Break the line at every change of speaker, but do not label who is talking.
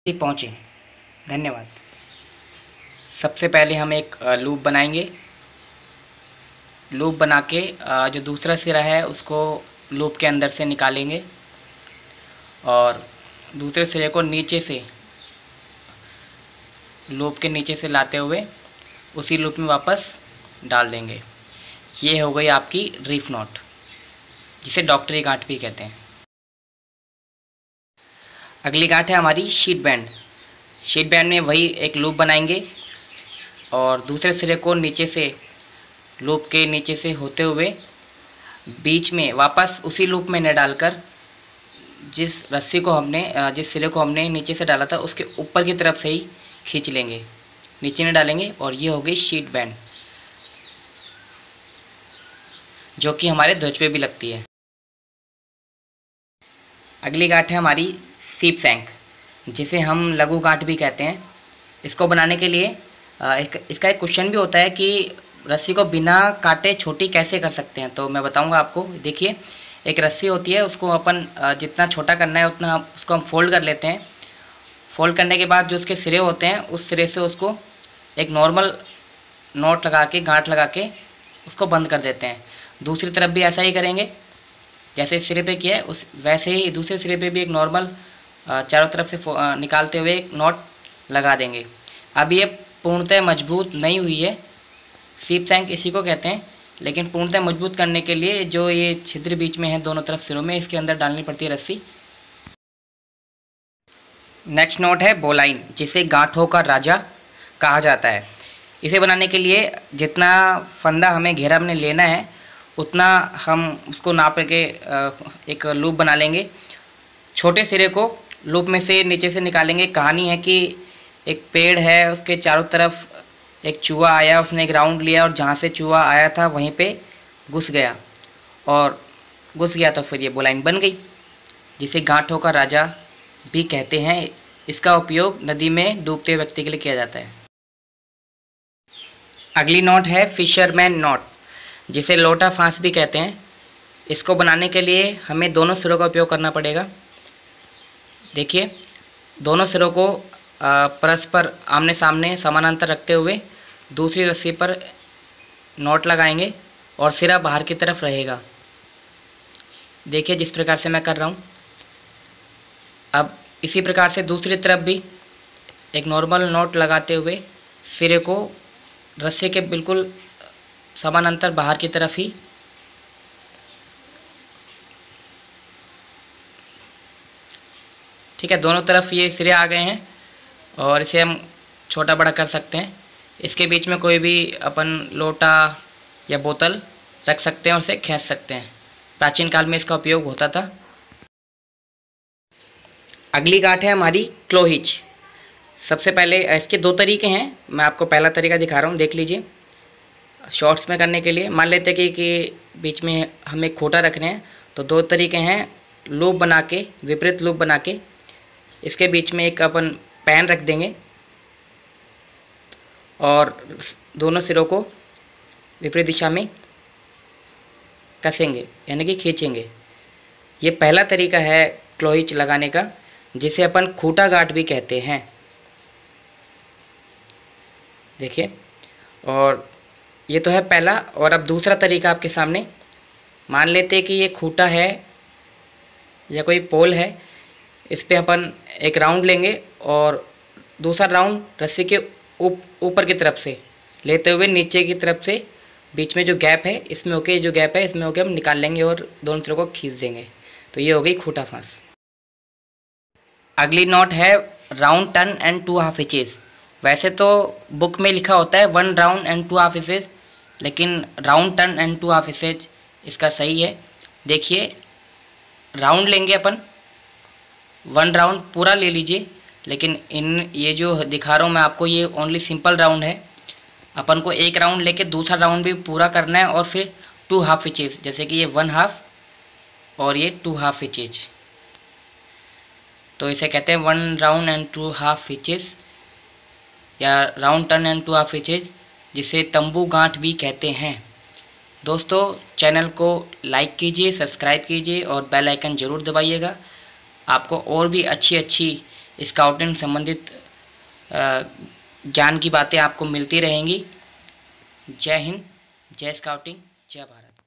पहुँचे। धन्यवाद। सबसे पहले हम एक लूप बनाएंगे। लूप बना के जो दूसरा सिरा है उसको लूप के अंदर से निकालेंगे और दूसरे सिरे को नीचे से लूप के नीचे से लाते हुए उसी लूप में वापस डाल देंगे। ये हो गई आपकी रीफ नॉट, जिसे डॉक्टरी गांठ भी कहते हैं। अगली गांठ है हमारी शीट बैंड। शीट बैंड में वही एक लूप बनाएंगे और दूसरे सिरे को नीचे से लूप के नीचे से होते हुए बीच में वापस उसी लूप में न डालकर जिस रस्सी को जिस सिरे को हमने नीचे से डाला था उसके ऊपर की तरफ से ही खींच लेंगे, नीचे न डालेंगे। और ये हो गई शीट बैंड, जो कि हमारे ध्वज पे भी लगती है। अगली गांठ है हमारी सीप सैंक, जिसे हम लघु गांठ भी कहते हैं। इसको बनाने के लिए इसका एक क्वेश्चन भी होता है कि रस्सी को बिना काटे छोटी कैसे कर सकते हैं, तो मैं बताऊंगा आपको। देखिए, एक रस्सी होती है, उसको अपन जितना छोटा करना है उतना उसको हम फोल्ड कर लेते हैं। फोल्ड करने के बाद जो उसके सिरे होते हैं उस सिरे से उसको एक नॉर्मल नॉट लगा के, गांठ लगा के उसको बंद कर देते हैं। दूसरी तरफ भी ऐसा ही करेंगे, जैसे इस सिरे पे किया है उस वैसे ही दूसरे सिरे पे भी एक नॉर्मल चारों तरफ से निकालते हुए एक नॉट लगा देंगे। अब ये पूर्णतः मजबूत नहीं हुई है, सीप सैंक इसी को कहते हैं, लेकिन पूर्णतः मजबूत करने के लिए जो ये छिद्र बीच में है दोनों तरफ सिरों में, इसके अंदर डालनी पड़ती है रस्सी। नेक्स्ट नॉट है बोलाइन, जिसे गांठों का राजा कहा जाता है। इसे बनाने के लिए जितना फंदा हमें घेरा में लेना है उतना हम उसको नाप के एक लूप बना लेंगे। छोटे सिरे को लूप में से नीचे से निकालेंगे। कहानी है कि एक पेड़ है, उसके चारों तरफ एक चूहा आया, उसने एक राउंड लिया और जहाँ से चूहा आया था वहीं पे घुस गया तो फिर ये बोलाइन बन गई, जिसे गांठों का राजा भी कहते हैं। इसका उपयोग नदी में डूबते व्यक्ति के लिए किया जाता है। अगली नॉट है फिशरमैन नॉट, जिसे लोटा फांस भी कहते हैं। इसको बनाने के लिए हमें दोनों सिरों का उपयोग करना पड़ेगा। देखिए, दोनों सिरों को परस्पर आमने सामने समानांतर रखते हुए दूसरी रस्सी पर नॉट लगाएंगे और सिरा बाहर की तरफ रहेगा। देखिए, जिस प्रकार से मैं कर रहा हूँ। अब इसी प्रकार से दूसरी तरफ भी एक नॉर्मल नॉट लगाते हुए सिरे को रस्सी के बिल्कुल समानांतर बाहर की तरफ ही ठीक है, दोनों तरफ ये सिरे आ गए हैं और इसे हम छोटा बड़ा कर सकते हैं। इसके बीच में कोई भी अपन लोटा या बोतल रख सकते हैं और उसे खींच सकते हैं। प्राचीन काल में इसका उपयोग होता था। अगली गांठ है हमारी क्लोहिच। सबसे पहले इसके दो तरीके हैं, मैं आपको पहला तरीका दिखा रहा हूँ, देख लीजिए। शॉर्ट्स में करने के लिए मान लेते हैं कि बीच में हमें खोटा रखने हैं, तो दो तरीके हैं। लूप बना के, विपरीत लूप बना के इसके बीच में एक अपन पैन रख देंगे और दोनों सिरों को विपरीत दिशा में कसेंगे, यानी कि खींचेंगे। ये पहला तरीका है क्लोहिच लगाने का, जिसे अपन खूंटा गांठ भी कहते हैं। देखिए, और ये तो है पहला। और अब दूसरा तरीका आपके सामने। मान लेते हैं कि ये खूंटा है या कोई पोल है, इस पे अपन एक राउंड लेंगे और दूसरा राउंड रस्सी के ऊपर की तरफ से लेते हुए नीचे की तरफ से बीच में जो गैप है इसमें होके हम निकाल लेंगे और दोनों तरफ को खींच देंगे। तो ये हो गई खूंटा फांस। अगली नॉट है राउंड टर्न एंड 2.5 इंचेस। वैसे तो बुक में लिखा होता है 1 राउंड एंड 2.5 इंचेस, लेकिन राउंड टर्न एंड 2.5 इंचेस इसका सही है। देखिए, राउंड लेंगे अपन, 1 राउंड पूरा ले लीजिए, लेकिन ये जो दिखा रहा हूँ मैं आपको, ये ओनली सिंपल राउंड है। अपन को एक राउंड लेके दूसरा राउंड भी पूरा करना है और फिर 2.5 इंचेस, जैसे कि ये 1/2 और ये 2.5 इंचेस, तो इसे कहते हैं 1 राउंड एंड 2.5 इंचेस या राउंड टर्न एंड 2.5 इंचेस, जिसे तंबू गांठ भी कहते हैं। दोस्तों, चैनल को लाइक कीजिए, सब्सक्राइब कीजिए और बेल आइकन ज़रूर दबाइएगा। आपको और भी अच्छी स्काउटिंग संबंधित ज्ञान की बातें आपको मिलती रहेंगी। जय हिंद, जय स्काउटिंग, जय भारत।